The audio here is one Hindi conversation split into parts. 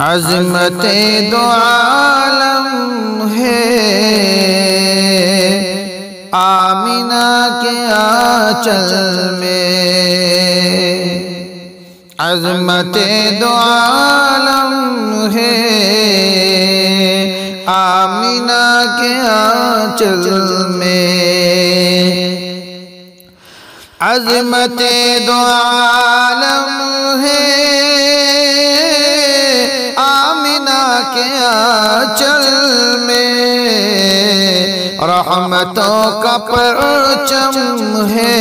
अज़मते दो आलम है आमिना के आंचल में। अज़मते दो आलम है आमिना के आंचल में। अज़मते दो आलम है आमिना के आंचल में। रहमतों का परचम है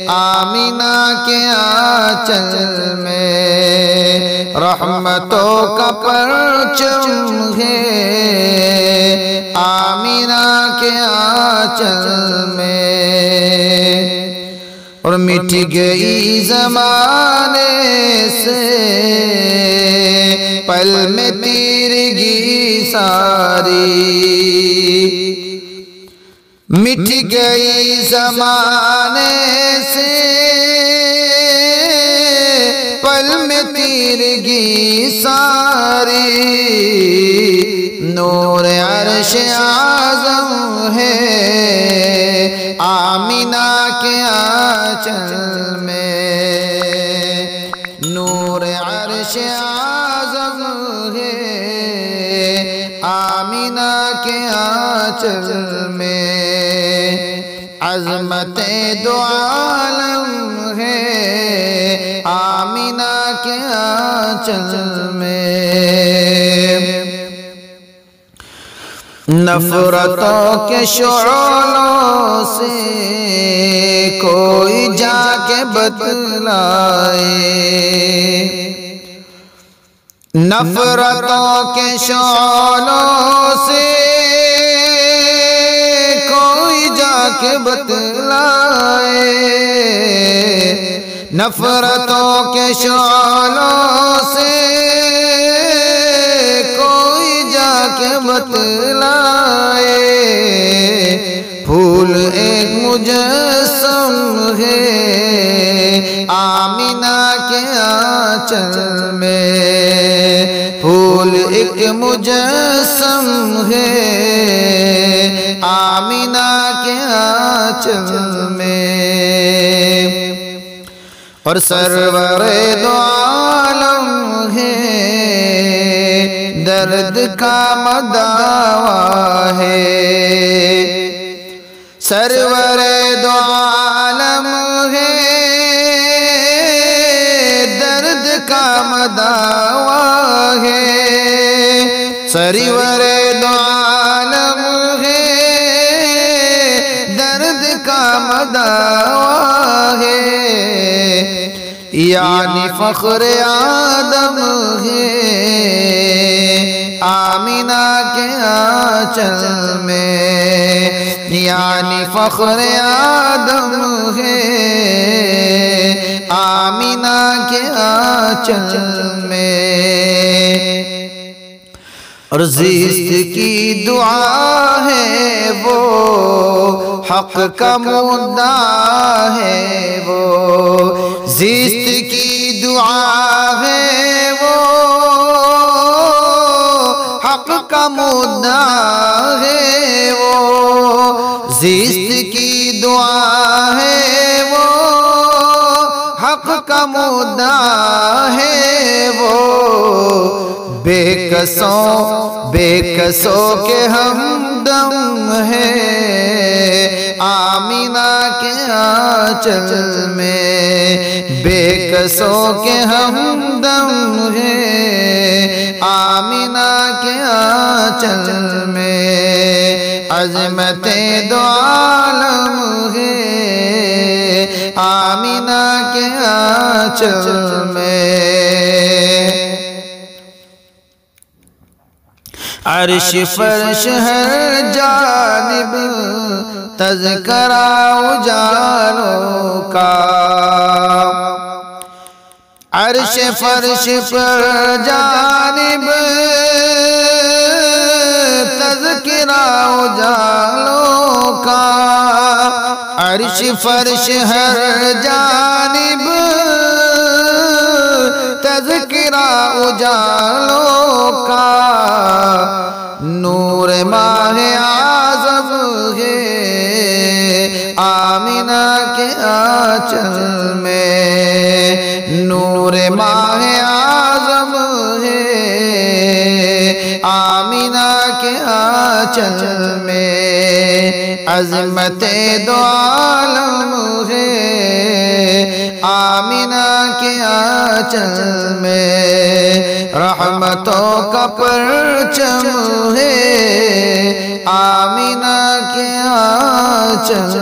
आमिना के आंचल में। रहमतों का परचम है आमिना के आंचल में। और मिट गई ज़माने से पल में तीरगी सारी। मिट गई ज़माने से पल में तीरगी सारी। नूर अर्श आज़म है आमिना के आंचल में। नूर अर्श आज़म है आमिना के आंचल में। अज़मते दो आलम है आमिना के आंचल में। नफ़रतों के शोलों से कोई जाके बतलाए। नफ़रतों के शोलों से कोई जाके बतलाए। नफ़रतों के शोलों से कोई जाके बतलाए। फूल एक मुजस्सम है आमिना के आंचल में। फूल एक मुजस्सम है आमिना के आंचल में। और सरवरे दो आलम है दर्द का मदावा है। सरवरे दो आलम है दर्द का मदावा है। सरवरे दो आलम है दर्द का मदावा है। यानी फ़ख्र आदम है आमिना के आंचल में। यानी फ़ख्र आदम है आमिना के आंचल में। और ज़िस्त की दुआ है वो हक़ का मुद्दा है वो। ज़िस्त की दुआ है वो हक़ का मुद्दा है वो। ज़िस्त की दुआ है वो हक़ का मुद्दा है वो। बेकसों के हमदम है आमिना के आंचल में। बेकसों के हमदम है आमिना के आंचल में। अज़मते दो आलम है आमिना के आंचल में। अर्श फर्श हर जानिब तज़किरा उजालों का। अर्श फर्श पर जानिब तज़किरा उजालों का। अर्श फर्श हर जानिब तज़किरा उजालों का, नूर माहे आज़म है आमिना के आंचल में, नूर माहे आज़म है आमिना के आंचल में। अज़मते दो आलम है आमिना के आंचल में, रहमतों का परचम है आमिना के आंचल